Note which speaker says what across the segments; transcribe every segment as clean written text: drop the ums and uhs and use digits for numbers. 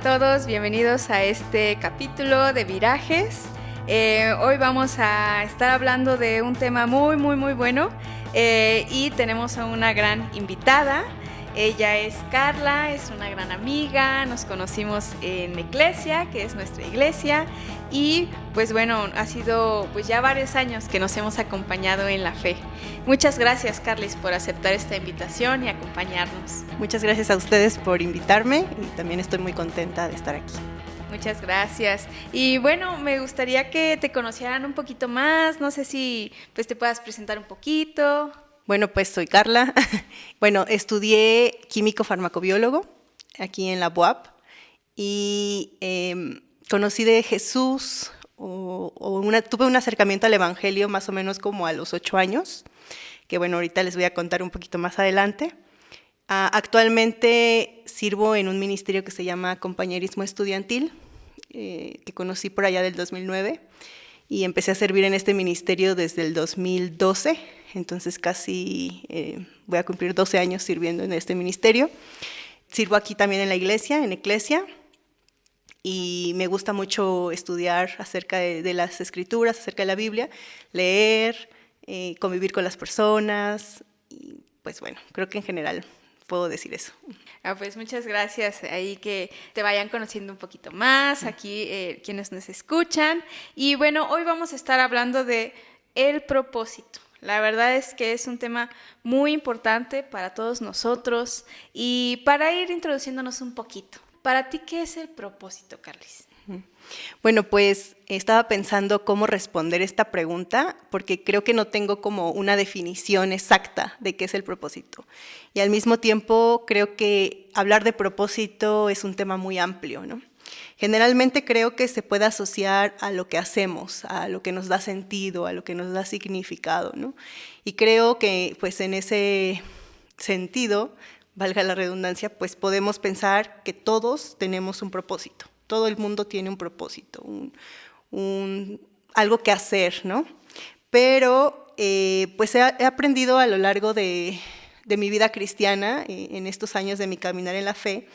Speaker 1: a todos, bienvenidos a este capítulo de Virajes. Hoy vamos a estar hablando de un tema muy bueno y tenemos a una gran invitada. Ella es Carla, es una gran amiga, nos conocimos en Eclesia, que es nuestra iglesia, y pues bueno, ha sido pues ya varios años que nos hemos acompañado en la fe. Muchas gracias, Carlis, por aceptar esta invitación y acompañarnos.
Speaker 2: Muchas gracias a ustedes por invitarme y también estoy muy contenta de estar aquí.
Speaker 1: Muchas gracias. Y bueno, me gustaría que te conocieran un poquito más, no sé si pues te puedas presentar un poquito.
Speaker 2: Bueno, pues soy Carla. Bueno, estudié químico farmacobiólogo aquí en la UAP y conocí de Jesús tuve un acercamiento al Evangelio más o menos como a los 8 años, que bueno, ahorita les voy a contar un poquito más adelante. Actualmente sirvo en un ministerio que se llama Compañerismo Estudiantil, que conocí por allá del 2009 y empecé a servir en este ministerio desde el 2012, entonces casi voy a cumplir 12 años sirviendo en este ministerio. Sirvo aquí también en la iglesia, en Eclesia, y me gusta mucho estudiar acerca de las escrituras, acerca de la Biblia, leer, convivir con las personas, y pues bueno, creo que en general puedo decir eso.
Speaker 1: Pues muchas gracias, ahí que te vayan conociendo un poquito más, aquí quienes nos escuchan. Y bueno, hoy vamos a estar hablando de el propósito. La verdad es que es un tema muy importante para todos nosotros. Y para ir introduciéndonos un poquito, ¿para ti qué es el propósito, Carlis?
Speaker 2: Bueno, pues estaba pensando cómo responder esta pregunta porque creo que no tengo como una definición exacta de qué es el propósito. Y al mismo tiempo creo que hablar de propósito es un tema muy amplio, ¿no? Generalmente creo que se puede asociar a lo que hacemos, a lo que nos da sentido, a lo que nos da significado, ¿no? Y creo que pues en ese sentido, valga la redundancia, pues podemos pensar que todos tenemos un propósito. Todo el mundo tiene un propósito, algo que hacer, ¿no? Pero pues he aprendido a lo largo de mi vida cristiana, en estos años de mi caminar en la fe,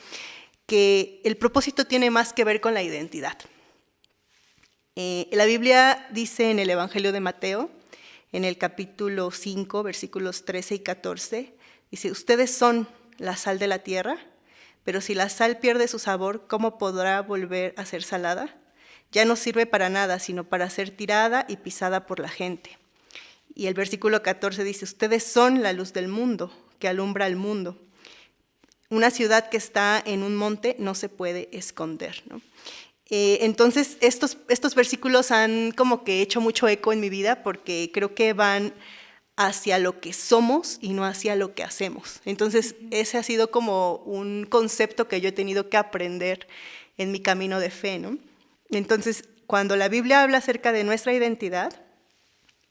Speaker 2: que el propósito tiene más que ver con la identidad. La Biblia dice en el Evangelio de Mateo, en el capítulo 5, versículos 13 y 14, dice, ustedes son la sal de la tierra, pero si la sal pierde su sabor, ¿cómo podrá volver a ser salada? Ya no sirve para nada, sino para ser tirada y pisada por la gente. Y el versículo 14 dice, ustedes son la luz del mundo, que alumbra al mundo. Una ciudad que está en un monte no se puede esconder, ¿no? Entonces, estos versículos han como que hecho mucho eco en mi vida porque creo que van hacia lo que somos y no hacia lo que hacemos. Entonces, ese ha sido como un concepto que yo he tenido que aprender en mi camino de fe, ¿no? Entonces, cuando la Biblia habla acerca de nuestra identidad,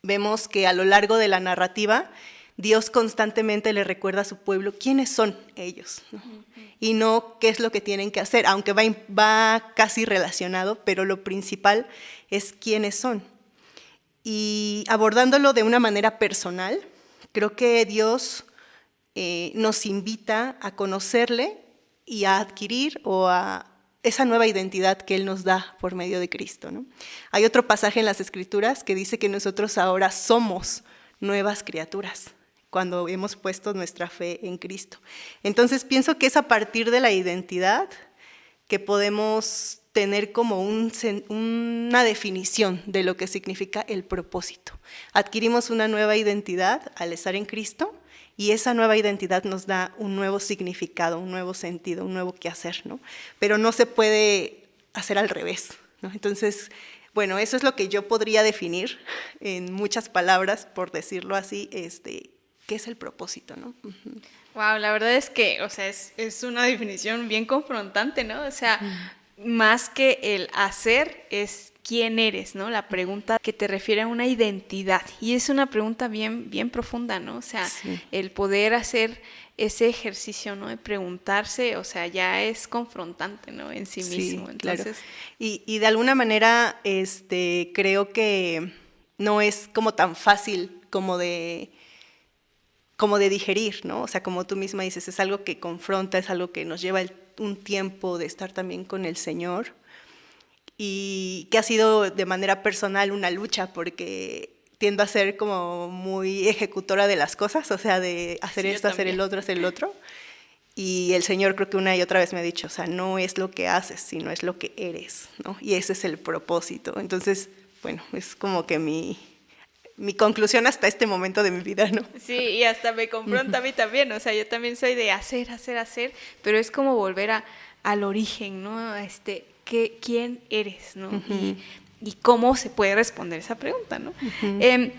Speaker 2: vemos que a lo largo de la narrativa, Dios constantemente le recuerda a su pueblo quiénes son ellos, ¿no? Y no qué es lo que tienen que hacer, aunque va casi relacionado, pero lo principal es quiénes son. Y abordándolo de una manera personal, creo que Dios nos invita a conocerle y a adquirir esa nueva identidad que Él nos da por medio de Cristo, ¿no? Hay otro pasaje en las Escrituras que dice que nosotros ahora somos nuevas criaturas cuando hemos puesto nuestra fe en Cristo. Entonces pienso que es a partir de la identidad que podemos tener como una definición de lo que significa el propósito. Adquirimos una nueva identidad al estar en Cristo y esa nueva identidad nos da un nuevo significado, un nuevo sentido, un nuevo quehacer, ¿no? Pero no se puede hacer al revés, ¿no? Entonces, bueno, eso es lo que yo podría definir en muchas palabras, por decirlo así, ¿qué es el propósito, no? Uh-huh.
Speaker 1: Wow, la verdad es que, o sea, es una definición bien confrontante, ¿no? O sea, más que el hacer es quién eres, ¿no? La pregunta que te refiere a una identidad. Y es una pregunta bien profunda, ¿no? O sea, sí, el poder hacer ese ejercicio, ¿no? De preguntarse, o sea, ya es confrontante, ¿no? En sí mismo. Entonces,
Speaker 2: claro. Y de alguna manera, creo que no es como tan fácil como de como de digerir, ¿no? O sea, como tú misma dices, es algo que confronta, es algo que nos lleva un tiempo de estar también con el Señor y que ha sido de manera personal una lucha porque tiendo a ser como muy ejecutora de las cosas, o sea, de hacer
Speaker 1: Sí,
Speaker 2: esto, hacer el otro, hacer el otro. Y el Señor creo que una y otra vez me ha dicho, o sea, no es lo que haces, sino es lo que eres, ¿no? Y ese es el propósito. Entonces, bueno, es como que mi conclusión hasta este momento de mi vida, ¿no?
Speaker 1: Sí, y hasta me confronta a mí también, o sea, yo también soy de hacer, hacer, hacer, pero es como volver al origen, ¿no? ¿Quién eres, ¿no? Y cómo se puede responder esa pregunta, ¿no?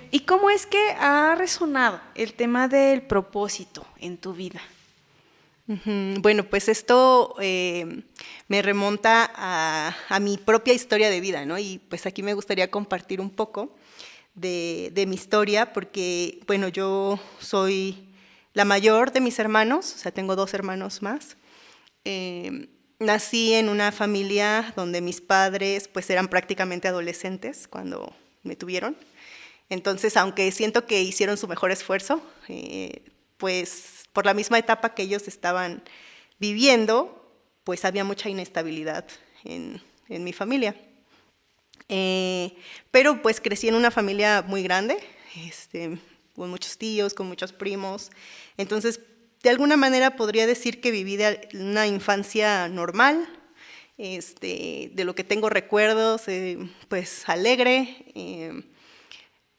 Speaker 1: ¿Y cómo es que ha resonado el tema del propósito en tu vida?
Speaker 2: Bueno, pues esto me remonta a mi propia historia de vida, ¿no? Y pues aquí me gustaría compartir un poco de mi historia, porque, bueno, yo soy la mayor de mis hermanos, o sea, tengo 2 hermanos más. Nací en una familia donde mis padres pues eran prácticamente adolescentes cuando me tuvieron. Entonces, aunque siento que hicieron su mejor esfuerzo, pues por la misma etapa que ellos estaban viviendo, pues había mucha inestabilidad en mi familia. Pero pues crecí en una familia muy grande, con muchos tíos, con muchos primos. Entonces, de alguna manera podría decir que viví de una infancia normal, de lo que tengo recuerdos, pues alegre,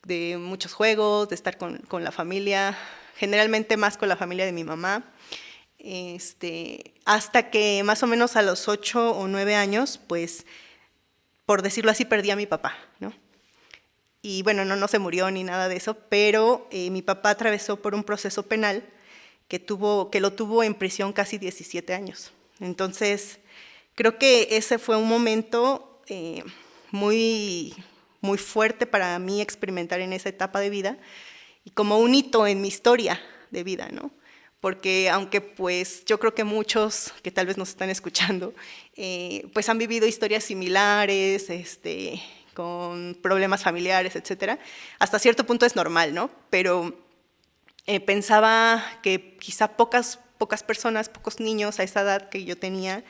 Speaker 2: de muchos juegos, de estar con la familia, generalmente más con la familia de mi mamá, hasta que más o menos a los 8 o 9 años, pues, por decirlo así, perdí a mi papá, ¿no? Y bueno, no se murió ni nada de eso, pero mi papá atravesó por un proceso penal que lo tuvo en prisión casi 17 años. Entonces, creo que ese fue un momento muy, muy fuerte para mí experimentar en esa etapa de vida y como un hito en mi historia de vida, ¿no? Porque aunque pues yo creo que muchos que tal vez nos están escuchando, pues han vivido historias similares, con problemas familiares, etcétera, hasta cierto punto es normal, ¿no? Pero pensaba que quizá pocas personas, pocos niños a esa edad que yo tenía,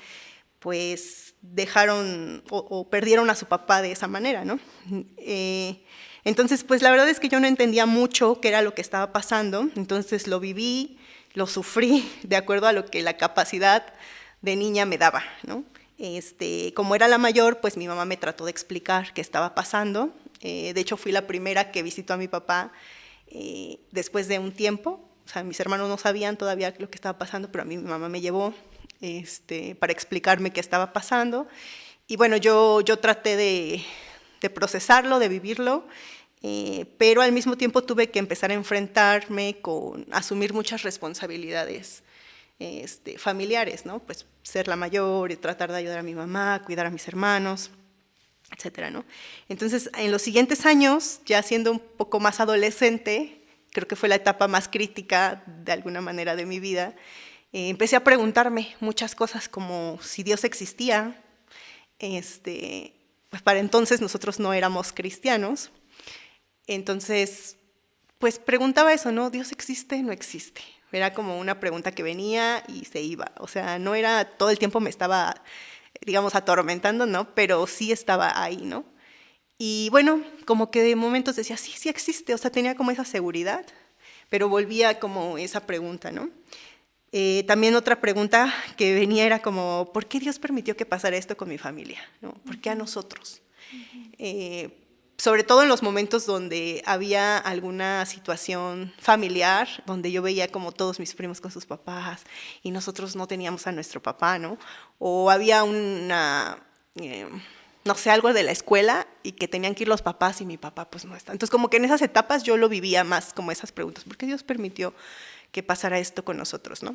Speaker 2: pues dejaron o perdieron a su papá de esa manera, ¿no? Entonces, pues la verdad es que yo no entendía mucho qué era lo que estaba pasando, entonces lo viví, lo sufrí de acuerdo a lo que la capacidad de niña me daba, ¿no? Como era la mayor, pues mi mamá me trató de explicar qué estaba pasando. De hecho, fui la primera que visitó a mi papá después de un tiempo. O sea, mis hermanos no sabían todavía lo que estaba pasando, pero a mí mi mamá me llevó para explicarme qué estaba pasando. Y bueno, yo traté de procesarlo, de vivirlo, pero al mismo tiempo tuve que empezar a enfrentarme con asumir muchas responsabilidades familiares, ¿no? Pues ser la mayor y tratar de ayudar a mi mamá, cuidar a mis hermanos, etcétera, ¿no? Entonces, en los siguientes años, ya siendo un poco más adolescente, creo que fue la etapa más crítica de alguna manera de mi vida, empecé a preguntarme muchas cosas como si Dios existía. Pues para entonces nosotros no éramos cristianos, entonces pues preguntaba eso, ¿no? ¿Dios existe? ¿No existe? Era como una pregunta que venía y se iba, o sea, no era todo el tiempo me estaba, digamos, atormentando, ¿no? Pero sí estaba ahí, ¿no? Y bueno, como que de momentos decía, sí existe, o sea, tenía como esa seguridad, pero volvía como esa pregunta, ¿no? También otra pregunta que venía era como, ¿por qué Dios permitió que pasara esto con mi familia? ¿No? ¿Por qué a nosotros? Sobre todo en los momentos donde había alguna situación familiar, donde yo veía como todos mis primos con sus papás y nosotros no teníamos a nuestro papá, ¿no? O había no sé, algo de la escuela y que tenían que ir los papás y mi papá pues no está. Entonces como que en esas etapas yo lo vivía más como esas preguntas, ¿por qué Dios permitió que pasara esto con nosotros, ¿no?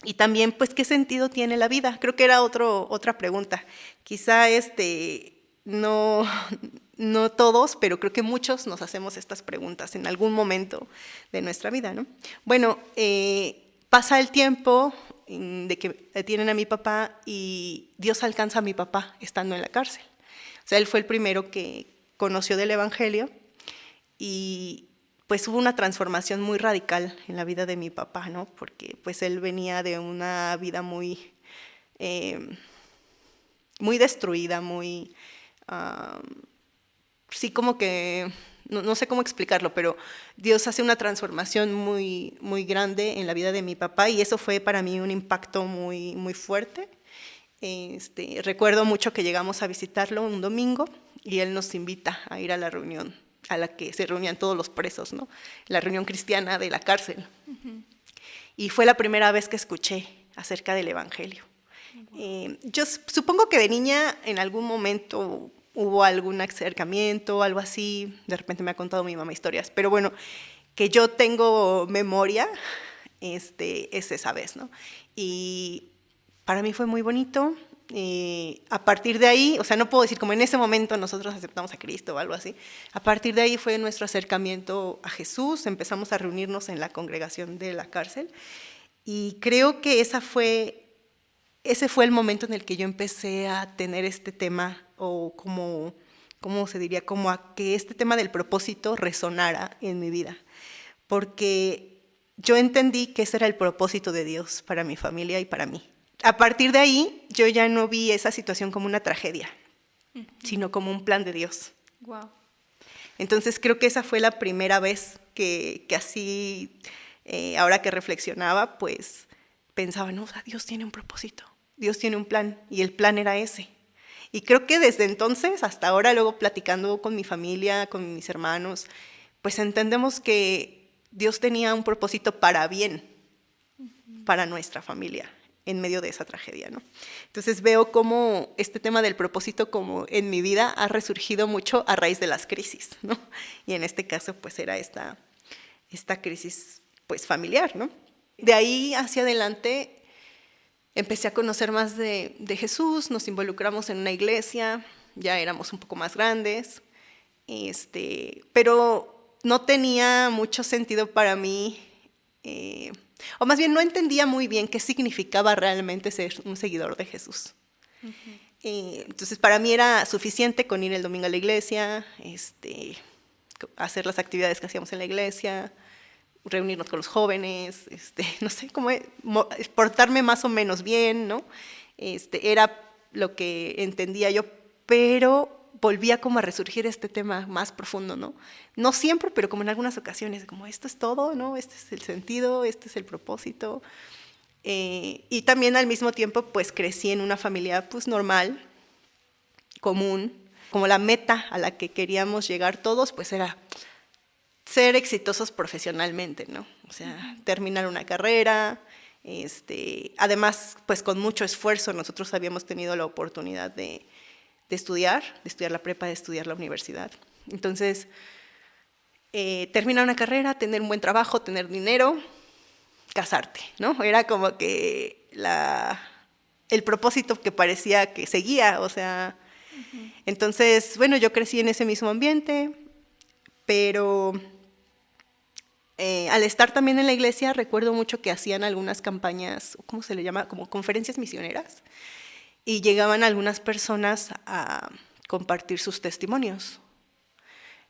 Speaker 2: Y también, pues, ¿qué sentido tiene la vida? Creo que era otra pregunta. Quizá no todos, pero creo que muchos nos hacemos estas preguntas en algún momento de nuestra vida, ¿no? Bueno, pasa el tiempo de que detienen a mi papá y Dios alcanza a mi papá estando en la cárcel. O sea, él fue el primero que conoció del Evangelio y pues hubo una transformación muy radical en la vida de mi papá, ¿no? Porque pues él venía de una vida muy, muy destruida, muy, sí, como que, no sé cómo explicarlo, pero Dios hace una transformación muy, muy grande en la vida de mi papá y eso fue para mí un impacto muy, muy fuerte. Recuerdo mucho que llegamos a visitarlo un domingo y él nos invita a ir a la reunión a la que se reunían todos los presos, ¿no? La reunión cristiana de la cárcel. Uh-huh. Y fue la primera vez que escuché acerca del Evangelio. Uh-huh. Yo supongo que de niña en algún momento hubo algún acercamiento, algo así, de repente me ha contado mi mamá historias, pero bueno, que yo tengo memoria, es esa vez, ¿no? Y para mí fue muy bonito. A partir de ahí, o sea, no puedo decir como en ese momento nosotros aceptamos a Cristo o algo así. A partir de ahí fue nuestro acercamiento a Jesús, empezamos a reunirnos en la congregación de la cárcel y creo que ese fue el momento en el que yo empecé a tener este tema o como, ¿cómo se diría? Como a que este tema del propósito resonara en mi vida, porque yo entendí que ese era el propósito de Dios para mi familia y para mí. A partir de ahí, yo ya no vi esa situación como una tragedia, sino como un plan de Dios.
Speaker 1: Wow.
Speaker 2: Entonces creo que esa fue la primera vez que así, ahora que reflexionaba, pues pensaba, no, o sea, Dios tiene un propósito, Dios tiene un plan, y el plan era ese. Y creo que desde entonces hasta ahora, luego platicando con mi familia, con mis hermanos, pues entendemos que Dios tenía un propósito para bien, para nuestra familia, en medio de esa tragedia, ¿no? Entonces veo cómo este tema del propósito como en mi vida ha resurgido mucho a raíz de las crisis, ¿no? Y en este caso pues era esta crisis pues familiar, ¿no? De ahí hacia adelante empecé a conocer más de Jesús, nos involucramos en una iglesia, ya éramos un poco más grandes, pero no tenía mucho sentido para mí, o más bien no entendía muy bien qué significaba realmente ser un seguidor de Jesús. Uh-huh. Entonces para mí era suficiente con ir el domingo a la iglesia, hacer las actividades que hacíamos en la iglesia, reunirnos con los jóvenes, no sé, cómo portarme más o menos bien, ¿no? Era lo que entendía yo, pero volvía como a resurgir este tema más profundo, ¿no? No siempre, pero como en algunas ocasiones, como esto es todo, ¿no? Este es el sentido, este es el propósito. Y también al mismo tiempo, pues crecí en una familia pues normal, común, como la meta a la que queríamos llegar todos, pues era ser exitosos profesionalmente, ¿no? O sea, terminar una carrera, además, pues con mucho esfuerzo nosotros habíamos tenido la oportunidad de estudiar la prepa, de estudiar la universidad. Entonces, terminar una carrera, tener un buen trabajo, tener dinero, casarte, ¿no? Era como que el propósito que parecía que seguía, o sea. Uh-huh. Entonces, bueno, yo crecí en ese mismo ambiente, pero al estar también en la iglesia, recuerdo mucho que hacían algunas campañas, ¿cómo se le llama? Como conferencias misioneras. Y llegaban algunas personas a compartir sus testimonios.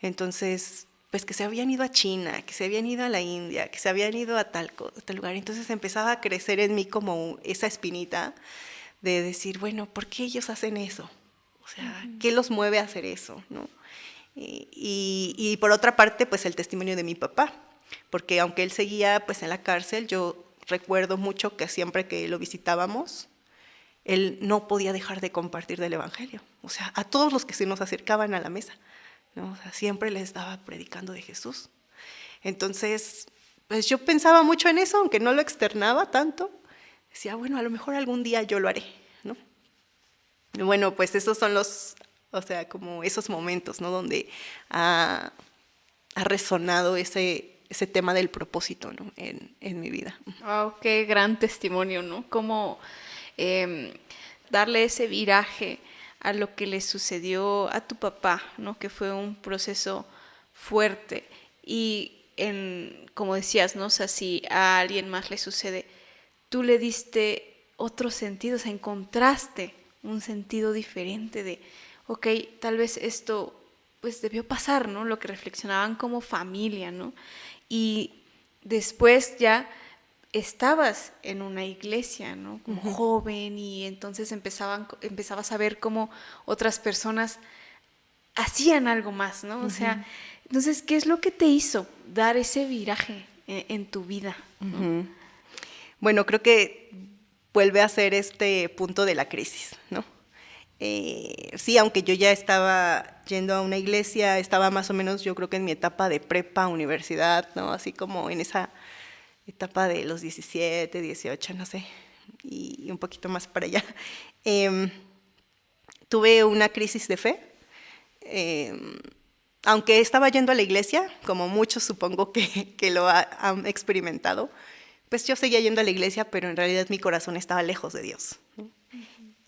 Speaker 2: Entonces, pues que se habían ido a China, que se habían ido a la India, que se habían ido a tal lugar. Entonces empezaba a crecer en mí como esa espinita de decir, bueno, ¿por qué ellos hacen eso? O sea, uh-huh. ¿Qué los mueve a hacer eso? ¿No? Y por otra parte, pues el testimonio de mi papá, porque aunque él seguía pues en la cárcel, yo recuerdo mucho que siempre que lo visitábamos, él no podía dejar de compartir del Evangelio. O sea, a todos los que se nos acercaban a la mesa, ¿no? O sea, siempre les estaba predicando de Jesús. Entonces, pues yo pensaba mucho en eso, aunque no lo externaba tanto. Decía, bueno, a lo mejor algún día yo lo haré, ¿no? Y bueno, pues esos son como esos momentos, ¿no? Donde ha resonado ese tema del propósito, ¿no? en mi vida.
Speaker 1: Wow, qué gran testimonio, ¿no? Cómo darle ese viraje a lo que le sucedió a tu papá, ¿no? Que fue un proceso fuerte y como decías, ¿no? O sea, si a alguien más le sucede, tú le diste otro sentido, o sea, encontraste un sentido diferente de, ok, tal vez esto pues debió pasar, ¿no? Lo que reflexionaban como familia, ¿no? Y después ya estabas en una iglesia, ¿no? Como joven, y entonces empezabas a ver cómo otras personas hacían algo más, ¿no? O sea, entonces, ¿qué es lo que te hizo dar ese viraje en tu vida, ¿no?
Speaker 2: Bueno, creo que vuelve a ser este punto de la crisis, ¿no? Sí, aunque yo ya estaba yendo a una iglesia, estaba más o menos, yo creo que en mi etapa de prepa, universidad, ¿no? Así como en esa etapa de los 17, 18, no sé, y un poquito más para allá. Tuve una crisis de fe. Aunque estaba yendo a la iglesia, como muchos supongo que lo han experimentado, pues yo seguía yendo a la iglesia, pero en realidad mi corazón estaba lejos de Dios, ¿no?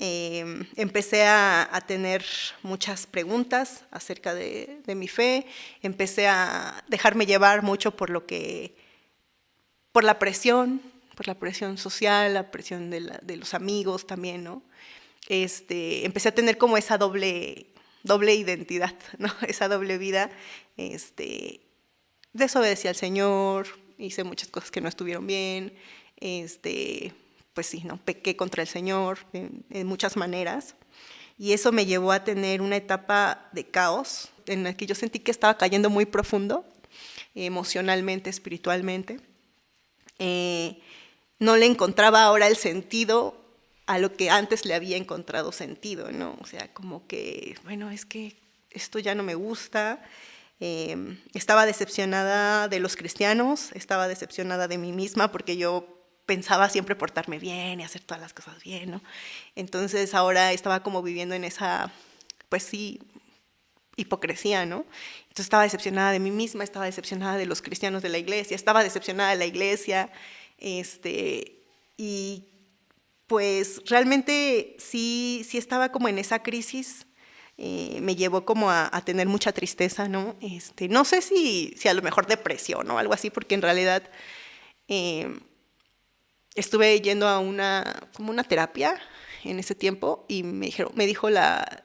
Speaker 2: Empecé a tener muchas preguntas acerca de mi fe, empecé a dejarme llevar mucho por la presión social, la presión de los amigos también, ¿no? Empecé a tener como esa doble identidad, ¿no? Esa doble vida. Desobedecí al Señor, hice muchas cosas que no estuvieron bien, pues sí, ¿no? Pequé contra el Señor en muchas maneras, y eso me llevó a tener una etapa de caos en la que yo sentí que estaba cayendo muy profundo, emocionalmente, espiritualmente. No le encontraba ahora el sentido a lo que antes le había encontrado sentido, ¿no? O sea, como que, bueno, es que esto ya no me gusta. Estaba decepcionada de los cristianos, estaba decepcionada de mí misma, porque yo pensaba siempre portarme bien y hacer todas las cosas bien, ¿no? Entonces ahora estaba como viviendo en esa, pues sí, hipocresía, ¿no? Entonces estaba decepcionada de mí misma, estaba decepcionada de los cristianos de la iglesia, estaba decepcionada de la iglesia, y pues realmente sí estaba como en esa crisis. Me llevó como a tener mucha tristeza, ¿no? No sé si a lo mejor depresión o algo así, porque en realidad estuve yendo a como una terapia en ese tiempo, y me dijo la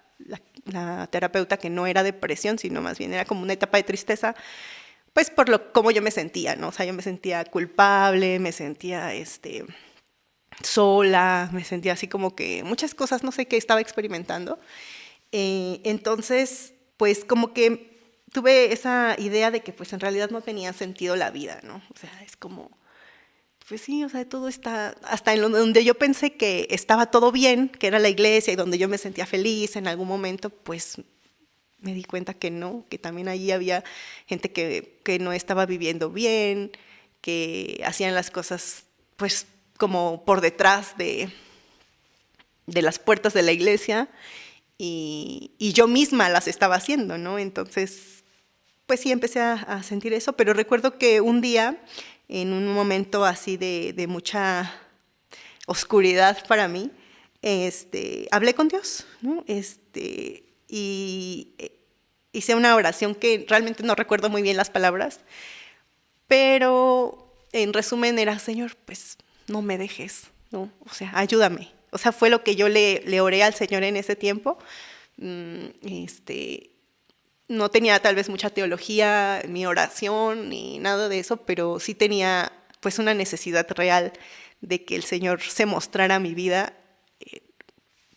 Speaker 2: terapeuta que no era depresión, sino más bien era como una etapa de tristeza, pues por cómo yo me sentía, ¿no? O sea, yo me sentía culpable, me sentía sola, me sentía así como que muchas cosas, no sé qué estaba experimentando. Entonces, pues como que tuve esa idea de que pues en realidad no tenía sentido la vida, ¿no? O sea, es como, pues sí, o sea, todo está, hasta en donde yo pensé que estaba todo bien, que era la iglesia y donde yo me sentía feliz en algún momento, pues me di cuenta que no, que también allí había gente que no estaba viviendo bien, que hacían las cosas pues como por detrás de las puertas de la iglesia, y yo misma las estaba haciendo, ¿no? Entonces, pues sí, empecé a sentir eso, pero recuerdo que un día, en un momento así de mucha oscuridad para mí, hablé con Dios, ¿no? Y hice una oración que realmente no recuerdo muy bien las palabras, pero en resumen era: Señor, pues no me dejes, ¿no? O sea, ayúdame. O sea, fue lo que yo le oré al Señor en ese tiempo. No tenía tal vez mucha teología en mi oración ni nada de eso, pero sí tenía pues una necesidad real de que el Señor se mostrara a mi vida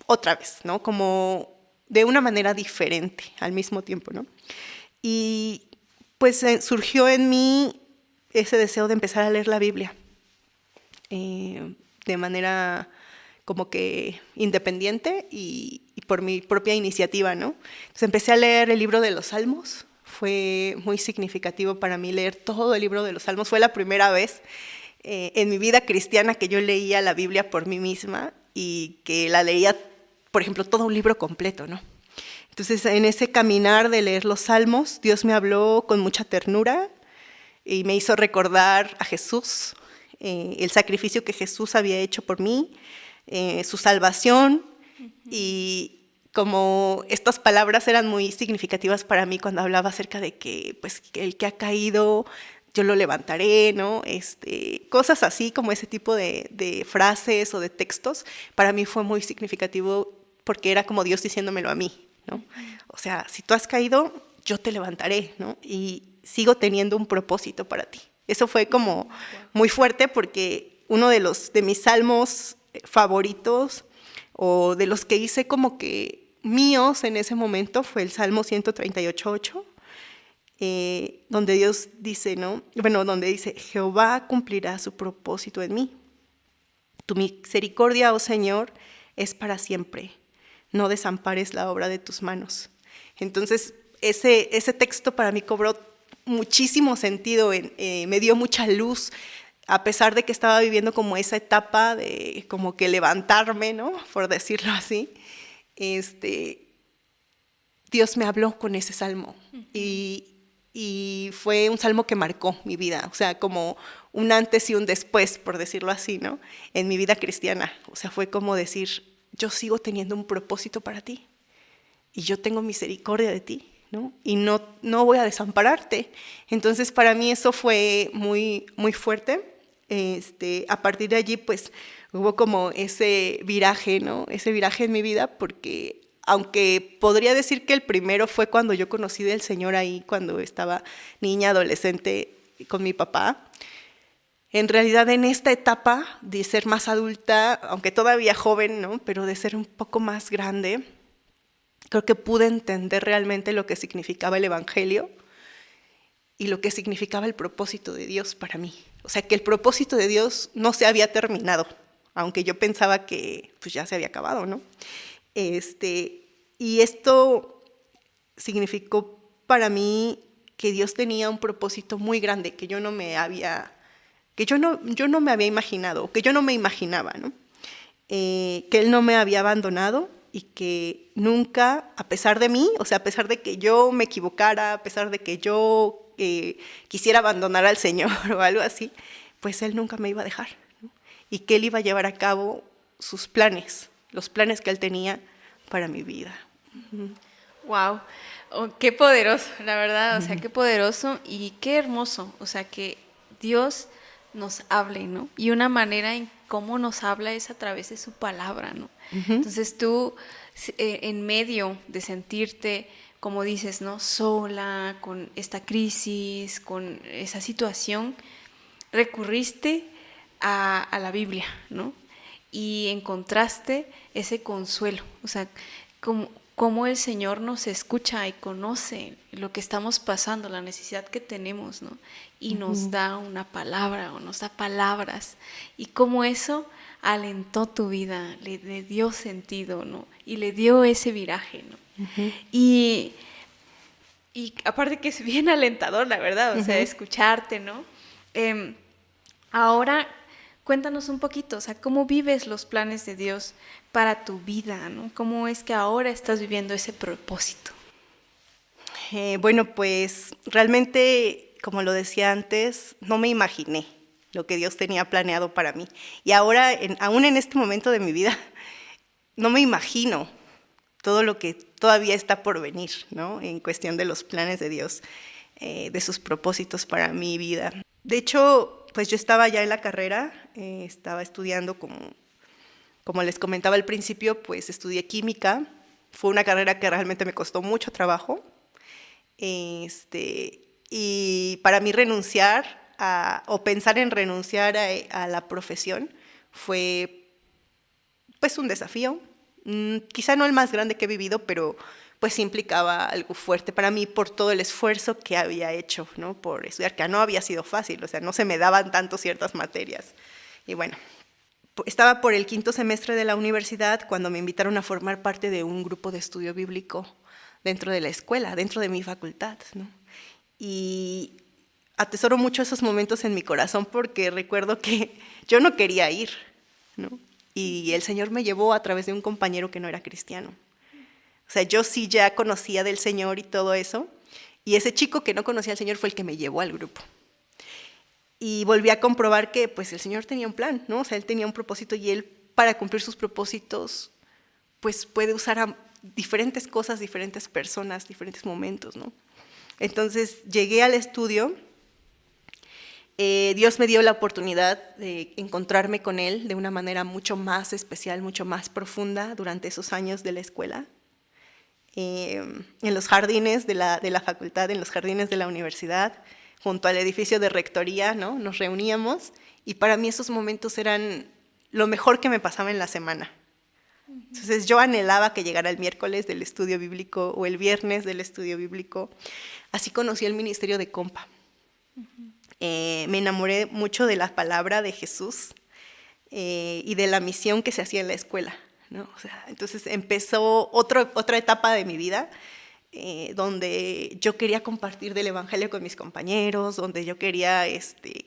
Speaker 2: otra vez, ¿no? Como de una manera diferente al mismo tiempo, ¿no? Y pues surgió en mí ese deseo de empezar a leer la Biblia de manera como que independiente y por mi propia iniciativa, ¿no? Entonces empecé a leer el libro de los Salmos. Fue muy significativo para mí leer todo el libro de los Salmos. Fue la primera vez en mi vida cristiana que yo leía la Biblia por mí misma y que la leía, por ejemplo, todo un libro completo, ¿no? Entonces, en ese caminar de leer los Salmos, Dios me habló con mucha ternura y me hizo recordar a Jesús, el sacrificio que Jesús había hecho por mí, su salvación, y como estas palabras eran muy significativas para mí cuando hablaba acerca de que pues el que ha caído yo lo levantaré, ¿no? Cosas así, como ese tipo de frases o de textos, para mí fue muy significativo porque era como Dios diciéndomelo a mí, ¿no? O sea, si tú has caído, yo te levantaré, ¿no? Y sigo teniendo un propósito para ti. Eso fue como muy fuerte porque uno de mis salmos favoritos o de los que hice como que míos en ese momento fue el Salmo 138:8, donde Dios dice, ¿no? Bueno, donde dice, Jehová cumplirá su propósito en mí. Tu misericordia, oh Señor, es para siempre. No desampares la obra de tus manos. Entonces, ese texto para mí cobró muchísimo sentido, me dio mucha luz, a pesar de que estaba viviendo como esa etapa de como que levantarme, ¿no? Por decirlo así. Dios me habló con ese salmo y fue un salmo que marcó mi vida, o sea, como un antes y un después, por decirlo así, ¿no? En mi vida cristiana. O sea, fue como decir, yo sigo teniendo un propósito para ti y yo tengo misericordia de ti, ¿no? Y no voy a desampararte. Entonces, para mí eso fue muy, muy fuerte. A partir de allí, pues, hubo como ese viraje, ¿no? Ese viraje en mi vida, porque aunque podría decir que el primero fue cuando yo conocí del Señor ahí, cuando estaba niña, adolescente, con mi papá, en realidad en esta etapa de ser más adulta, aunque todavía joven, ¿no? Pero de ser un poco más grande, creo que pude entender realmente lo que significaba el Evangelio y lo que significaba el propósito de Dios para mí. O sea, que el propósito de Dios no se había terminado, aunque yo pensaba que pues, ya se había acabado, ¿no? Y esto significó para mí que Dios tenía un propósito muy grande que yo no me había imaginado, que yo no me imaginaba, ¿no? Que Él no me había abandonado y que nunca, a pesar de mí, o sea, a pesar de que yo me equivocara, a pesar de que yo quisiera abandonar al Señor o algo así, pues Él nunca me iba a dejar, ¿no? Y que Él iba a llevar a cabo sus planes, los planes que Él tenía para mi vida.
Speaker 1: Wow, qué poderoso, la verdad, o sea, qué poderoso y qué hermoso, o sea, que Dios nos hable, ¿no? Y una manera en cómo nos habla es a través de su palabra, ¿no? Entonces tú, en medio de sentirte, como dices, ¿no? Sola, con esta crisis, con esa situación, recurriste a la Biblia, ¿no? Y encontraste ese consuelo, o sea, como el Señor nos escucha y conoce lo que estamos pasando, la necesidad que tenemos, ¿no? Y nos da una palabra o nos da palabras. Y cómo eso alentó tu vida, le dio sentido, ¿no? Y le dio ese viraje, ¿no? Y aparte que es bien alentador, la verdad, o sea, escucharte, ¿no? Ahora, cuéntanos un poquito, o sea, ¿cómo vives los planes de Dios para tu vida, ¿no? ¿Cómo es que ahora estás viviendo ese propósito?
Speaker 2: Bueno, pues realmente, como lo decía antes, no me imaginé lo que Dios tenía planeado para mí. Y ahora, aún en este momento de mi vida, no me imagino todo lo que todavía está por venir, ¿no? En cuestión de los planes de Dios, de sus propósitos para mi vida. De hecho, pues yo estaba ya en la carrera, estaba estudiando como les comentaba al principio, pues estudié química. Fue una carrera que realmente me costó mucho trabajo. Y para mí renunciar o pensar en renunciar a la profesión fue pues un desafío. Quizá no el más grande que he vivido, pero pues implicaba algo fuerte para mí por todo el esfuerzo que había hecho, ¿no? Por estudiar, que no había sido fácil, o sea, no se me daban tanto ciertas materias. Y bueno, estaba por el 5º semestre de la universidad cuando me invitaron a formar parte de un grupo de estudio bíblico dentro de la escuela, dentro de mi facultad, ¿no? Y atesoro mucho esos momentos en mi corazón porque recuerdo que yo no quería ir, ¿no? Y el Señor me llevó a través de un compañero que no era cristiano. O sea, yo sí ya conocía del Señor y todo eso, y ese chico que no conocía al Señor fue el que me llevó al grupo. Y volví a comprobar que pues el Señor tenía un plan, ¿no? O sea, Él tenía un propósito y Él, para cumplir sus propósitos, pues puede usar a diferentes cosas, diferentes personas, diferentes momentos, ¿no? Entonces llegué al estudio, Dios me dio la oportunidad de encontrarme con Él de una manera mucho más especial, mucho más profunda durante esos años de la escuela. en los jardines de la facultad, en los jardines de la universidad, junto al edificio de rectoría, ¿no? Nos reuníamos y para mí esos momentos eran lo mejor que me pasaba en la semana. Entonces yo anhelaba que llegara el miércoles del estudio bíblico o el viernes del estudio bíblico. Así conocí el ministerio de Compa. Me enamoré mucho de la palabra de Jesús y de la misión que se hacía en la escuela, ¿no? O sea, entonces empezó otra etapa de mi vida donde yo quería compartir del evangelio con mis compañeros, donde yo quería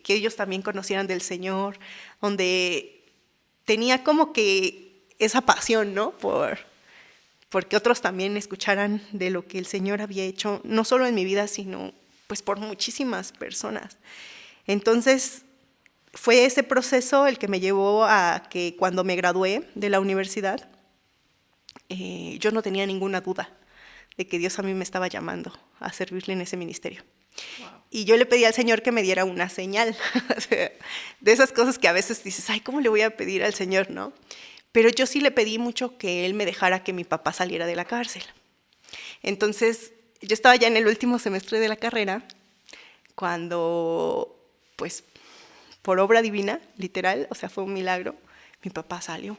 Speaker 2: que ellos también conocieran del Señor, donde tenía como que esa pasión, ¿no? Porque otros también escucharan de lo que el Señor había hecho, no solo en mi vida, sino pues por muchísimas personas. Entonces fue ese proceso el que me llevó a que cuando me gradué de la universidad, yo no tenía ninguna duda de que Dios a mí me estaba llamando a servirle en ese ministerio. Wow. Y yo le pedí al Señor que me diera una señal, o sea, de esas cosas que a veces dices, ay, ¿cómo le voy a pedir al Señor, no? Pero yo sí le pedí mucho que Él me dejara que mi papá saliera de la cárcel. Entonces, yo estaba ya en el último semestre de la carrera, cuando, pues, por obra divina, literal, o sea, fue un milagro, mi papá salió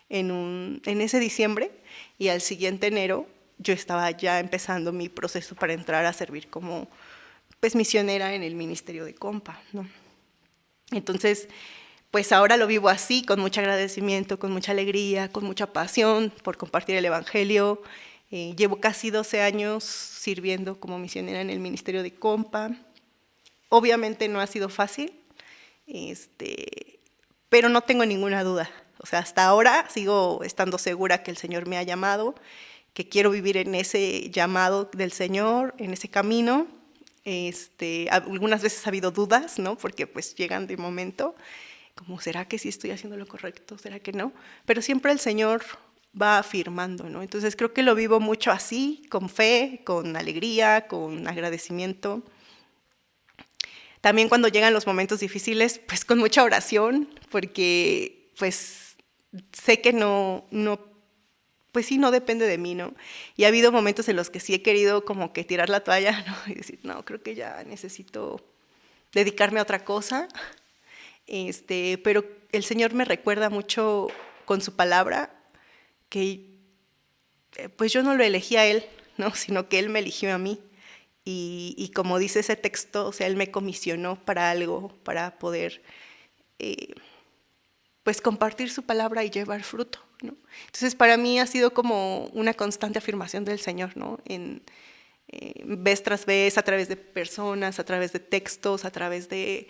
Speaker 2: en ese diciembre, y al siguiente enero yo estaba ya empezando mi proceso para entrar a servir como pues, misionera en el ministerio de Compa, ¿no? Entonces, pues ahora lo vivo así, con mucho agradecimiento, con mucha alegría, con mucha pasión por compartir el evangelio. Llevo casi 12 años sirviendo como misionera en el ministerio de Compa. Obviamente no ha sido fácil, pero no tengo ninguna duda. O sea, hasta ahora sigo estando segura que el Señor me ha llamado, que quiero vivir en ese llamado del Señor, en ese camino. Algunas veces ha habido dudas, ¿no? Porque pues llegan de momento, como, ¿será que sí estoy haciendo lo correcto? ¿Será que no? Pero siempre el Señor va afirmando, ¿no? Entonces creo que lo vivo mucho así, con fe, con alegría, con agradecimiento. También cuando llegan los momentos difíciles, pues con mucha oración, porque pues sé que pues sí, no depende de mí, ¿no? Y ha habido momentos en los que sí he querido como que tirar la toalla, ¿no? Y decir, no, creo que ya necesito dedicarme a otra cosa. Pero el Señor me recuerda mucho con su palabra que pues yo no lo elegí a Él, ¿no? Sino que Él me eligió a mí. Y como dice ese texto, o sea, Él me comisionó para algo, para poder pues compartir su palabra y llevar fruto, ¿no? Entonces para mí ha sido como una constante afirmación del Señor, ¿no? Vez tras vez, a través de personas, a través de textos, a través de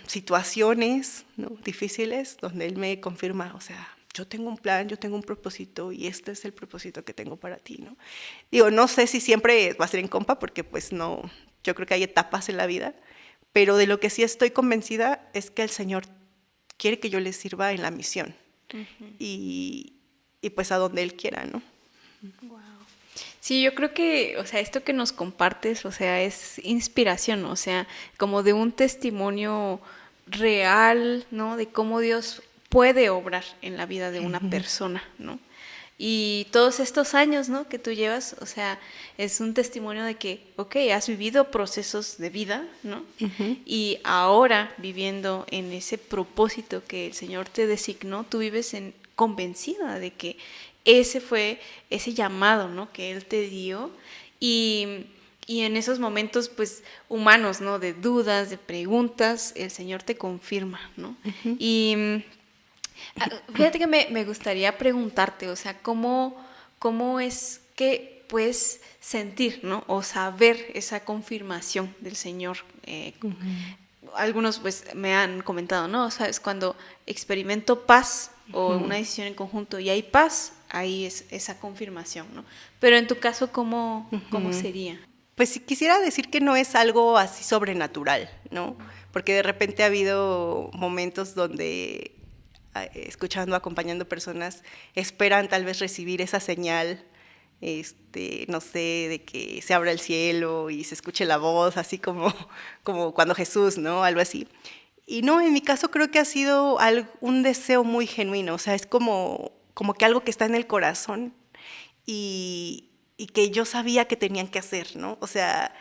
Speaker 2: situaciones, ¿no? difíciles, donde Él me confirma, o sea, yo tengo un plan, yo tengo un propósito y este es el propósito que tengo para ti, ¿no? Digo, no sé si siempre va a ser en Compa, porque pues no, yo creo que hay etapas en la vida, pero de lo que sí estoy convencida es que el Señor quiere que yo le sirva en la misión. Uh-huh. y pues a donde Él quiera, ¿no?
Speaker 1: Wow. Sí, yo creo que, o sea, esto que nos compartes, o sea, es inspiración, o sea, como de un testimonio real, ¿no? De cómo Dios puede obrar en la vida de una persona, ¿no? Y todos estos años, ¿no? que tú llevas, o sea, es un testimonio de que, ok, has vivido procesos de vida, ¿no? Uh-huh. Y ahora, viviendo en ese propósito que el Señor te designó, tú vives convencida de que ese fue ese llamado, ¿no? que Él te dio. Y en esos momentos, pues, humanos, ¿no? de dudas, de preguntas, el Señor te confirma, ¿no? Uh-huh. Y fíjate que me gustaría preguntarte, o sea, ¿cómo es que puedes sentir, ¿no? o saber esa confirmación del Señor? Uh-huh. Algunos pues me han comentado, ¿no? ¿Sabes? Cuando experimento paz o una decisión en conjunto y hay paz, ahí es esa confirmación, ¿no? Pero en tu caso, ¿cómo sería?
Speaker 2: Pues quisiera decir que no es algo así sobrenatural, ¿no? Porque de repente ha habido momentos donde escuchando, acompañando personas, esperan tal vez recibir esa señal, no sé, de que se abra el cielo y se escuche la voz, así como cuando Jesús, ¿no? Algo así. Y no, en mi caso creo que ha sido un deseo muy genuino, o sea, es como que algo que está en el corazón y que yo sabía que tenían que hacer, ¿no? O sea,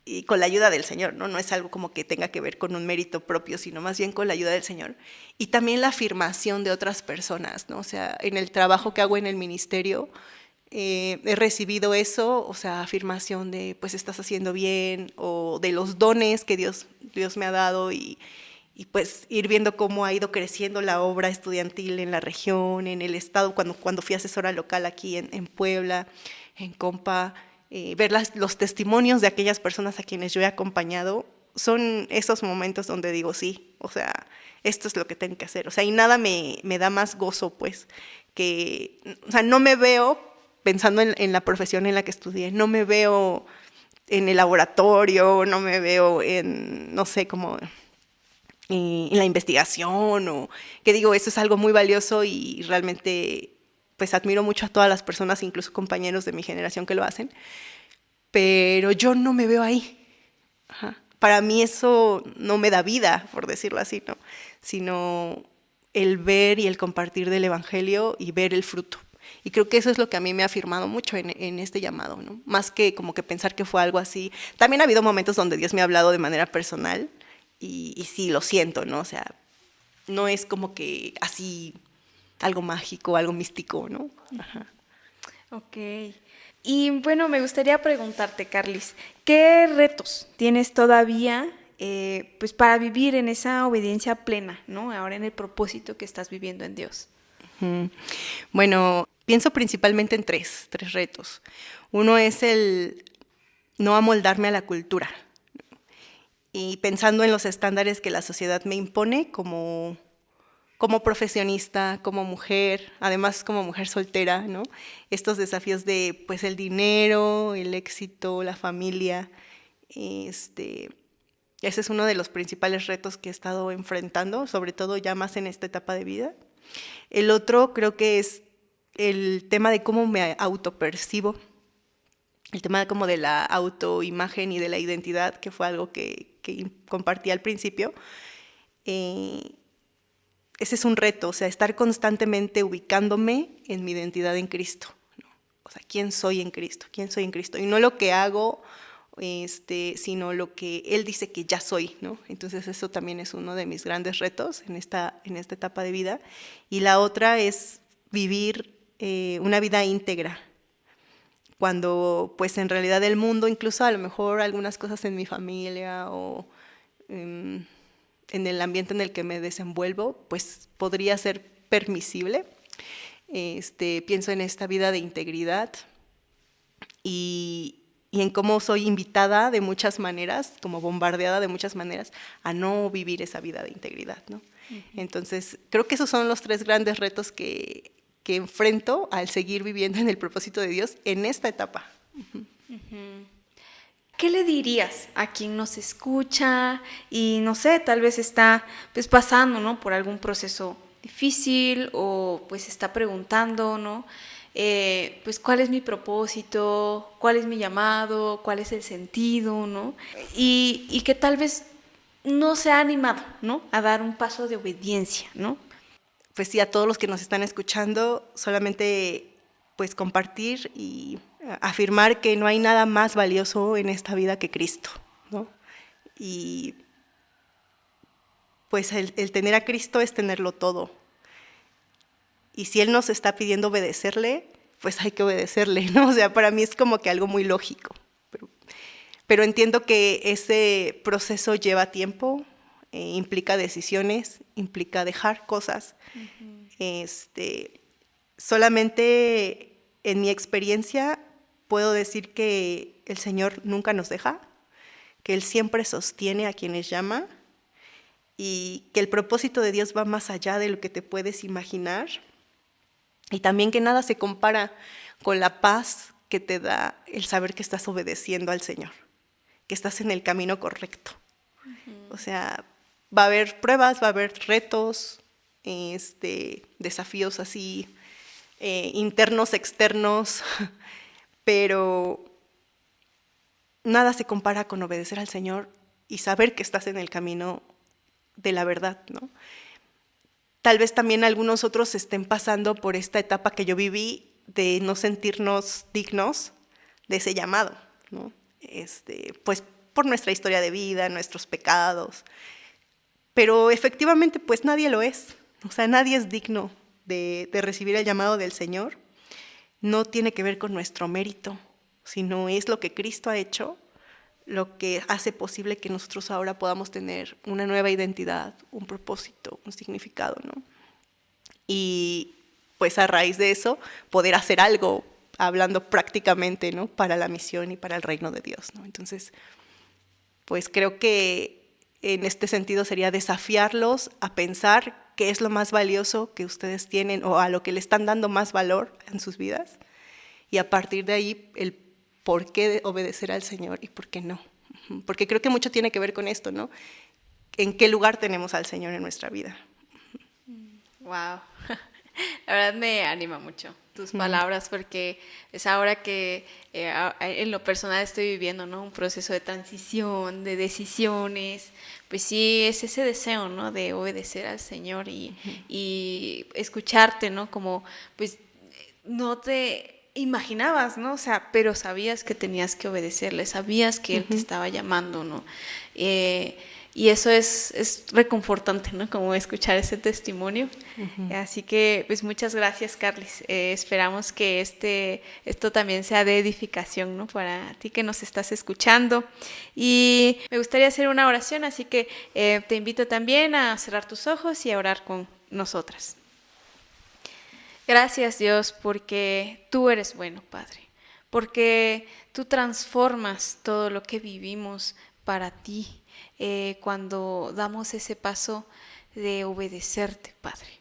Speaker 2: y con la ayuda del Señor, ¿no? No es algo como que tenga que ver con un mérito propio, sino más bien con la ayuda del Señor. Y también la afirmación de otras personas, ¿no? O sea, en el trabajo que hago en el ministerio, he recibido eso, o sea, afirmación de, pues estás haciendo bien, o de los dones que Dios me ha dado y pues ir viendo cómo ha ido creciendo la obra estudiantil en la región, en el estado, cuando fui asesora local aquí en Puebla, en Compa, ver los testimonios de aquellas personas a quienes yo he acompañado, son esos momentos donde digo, sí, o sea, esto es lo que tengo que hacer. O sea, y nada me da más gozo, pues, que, o sea, no me veo pensando en la profesión en la que estudié, no me veo en el laboratorio, no me veo en, no sé, como en la investigación, o que digo, eso es algo muy valioso y realmente pues admiro mucho a todas las personas, incluso compañeros de mi generación que lo hacen, pero yo no me veo ahí. Ajá. Para mí eso no me da vida, por decirlo así, ¿no? Sino el ver y el compartir del Evangelio y ver el fruto. Y creo que eso es lo que a mí me ha afirmado mucho en este llamado, ¿no? Más que como que pensar que fue algo así. También ha habido momentos donde Dios me ha hablado de manera personal y sí, lo siento, ¿no? O sea, no es como que así algo mágico, algo místico, ¿no? Ajá.
Speaker 1: Ok. Y bueno, me gustaría preguntarte, Carlis, ¿qué retos tienes todavía pues para vivir en esa obediencia plena, ¿no? Ahora en el propósito que estás viviendo en Dios.
Speaker 2: Bueno, pienso principalmente en tres retos. Uno es el no amoldarme a la cultura y pensando en los estándares que la sociedad me impone como profesionista, como mujer, además como mujer soltera, ¿no? Estos desafíos de pues el dinero, el éxito, la familia, ese es uno de los principales retos que he estado enfrentando, sobre todo ya más en esta etapa de vida. El otro creo que es el tema de cómo me autopercibo, el tema como de la autoimagen y de la identidad, que fue algo que compartí al principio. Ese es un reto, o sea, estar constantemente ubicándome en mi identidad en Cristo, ¿no? O sea, ¿quién soy en Cristo? ¿Quién soy en Cristo? Y no lo que hago, sino lo que Él dice que ya soy, ¿no? Entonces eso también es uno de mis grandes retos en esta etapa de vida. Y la otra es vivir una vida íntegra, cuando pues en realidad el mundo, incluso a lo mejor algunas cosas en mi familia o en el ambiente en el que me desenvuelvo, pues podría ser permisible. Pienso en esta vida de integridad y en cómo soy invitada de muchas maneras, como bombardeada de muchas maneras, a no vivir esa vida de integridad, ¿no? Uh-huh. Entonces, creo que esos son los tres grandes retos que enfrento al seguir viviendo en el propósito de Dios en esta etapa. Uh-huh.
Speaker 1: Uh-huh. ¿Qué le dirías a quien nos escucha y, no sé, tal vez está pues pasando, ¿no?, por algún proceso difícil o pues está preguntando, ¿no?, pues cuál es mi propósito, cuál es mi llamado, cuál es el sentido, ¿no? Y que tal vez no se ha animado, ¿no?, a dar un paso de obediencia, ¿no?
Speaker 2: Pues sí, a todos los que nos están escuchando, solamente pues compartir y afirmar que no hay nada más valioso en esta vida que Cristo, ¿no? Y pues el tener a Cristo es tenerlo todo. Y si Él nos está pidiendo obedecerle, pues hay que obedecerle, ¿no? O sea, para mí es como que algo muy lógico. Pero entiendo que ese proceso lleva tiempo, implica decisiones, implica dejar cosas. Uh-huh. Solamente en mi experiencia puedo decir que el Señor nunca nos deja, que Él siempre sostiene a quienes llama y que el propósito de Dios va más allá de lo que te puedes imaginar y también que nada se compara con la paz que te da el saber que estás obedeciendo al Señor, que estás en el camino correcto. Uh-huh. O sea, va a haber pruebas, va a haber retos, desafíos así internos, externos, pero nada se compara con obedecer al Señor y saber que estás en el camino de la verdad, ¿no? Tal vez también algunos otros estén pasando por esta etapa que yo viví de no sentirnos dignos de ese llamado, ¿no? Pues por nuestra historia de vida, nuestros pecados, pero efectivamente pues nadie lo es, o sea, nadie es digno de recibir el llamado del Señor. No tiene que ver con nuestro mérito, sino es lo que Cristo ha hecho, lo que hace posible que nosotros ahora podamos tener una nueva identidad, un propósito, un significado, ¿no? Y pues a raíz de eso poder hacer algo, hablando prácticamente, ¿no?, para la misión y para el reino de Dios, ¿no? Entonces, pues creo que en este sentido sería desafiarlos a pensar qué es lo más valioso que ustedes tienen o a lo que le están dando más valor en sus vidas, y a partir de ahí el por qué obedecer al Señor y por qué no. Porque creo que mucho tiene que ver con esto, ¿no? ¿En qué lugar tenemos al Señor en nuestra vida?
Speaker 1: Wow. La verdad me anima mucho tus palabras, porque es ahora que en lo personal estoy viviendo, ¿no?, un proceso de transición, de decisiones. Pues sí, es ese deseo, ¿no?, de obedecer al Señor y escucharte, ¿no?, como pues no te imaginabas, ¿no? O sea, pero sabías que tenías que obedecerle, sabías que Él te estaba llamando, ¿no? Y eso es reconfortante, ¿no?, como escuchar ese testimonio. Así que, pues muchas gracias, Carlis. Esperamos que esto también sea de edificación, ¿no?, para ti que nos estás escuchando. Y me gustaría hacer una oración, así que te invito también a cerrar tus ojos y a orar con nosotras. Gracias, Dios, porque tú eres bueno, Padre, porque tú transformas todo lo que vivimos para ti. Cuando damos ese paso de obedecerte, Padre.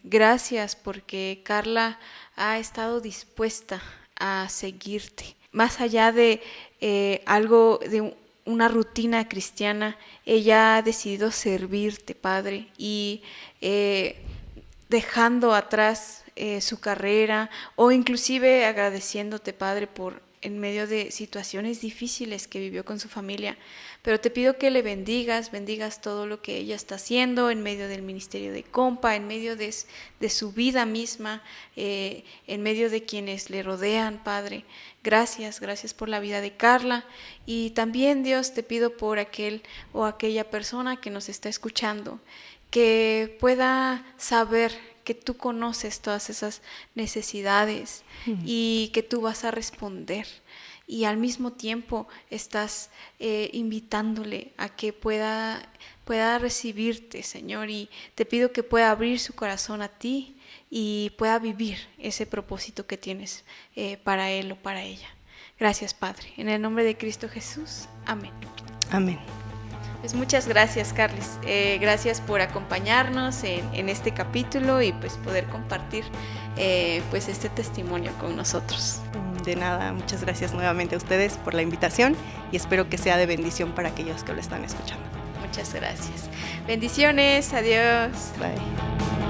Speaker 1: Gracias porque Carla ha estado dispuesta a seguirte. Más allá de algo, de una rutina cristiana, ella ha decidido servirte, Padre, y dejando atrás su carrera, o inclusive agradeciéndote, Padre, por en medio de situaciones difíciles que vivió con su familia. Pero te pido que le bendigas todo lo que ella está haciendo en medio del ministerio de Compa, en medio de su vida misma, en medio de quienes le rodean, Padre. Gracias por la vida de Carla. Y también, Dios, te pido por aquel o aquella persona que nos está escuchando, que pueda saber que tú conoces todas esas necesidades y que tú vas a responder, y al mismo tiempo estás invitándole a que pueda recibirte, Señor, y te pido que pueda abrir su corazón a ti y pueda vivir ese propósito que tienes para él o para ella. Gracias, Padre, en el nombre de Cristo Jesús. Amén.
Speaker 2: Amén.
Speaker 1: Pues muchas gracias, Carlis. Gracias por acompañarnos en este capítulo y pues poder compartir pues este testimonio con nosotros.
Speaker 2: De nada, muchas gracias nuevamente a ustedes por la invitación y espero que sea de bendición para aquellos que lo están escuchando.
Speaker 1: Muchas gracias. Bendiciones, adiós.
Speaker 2: Bye.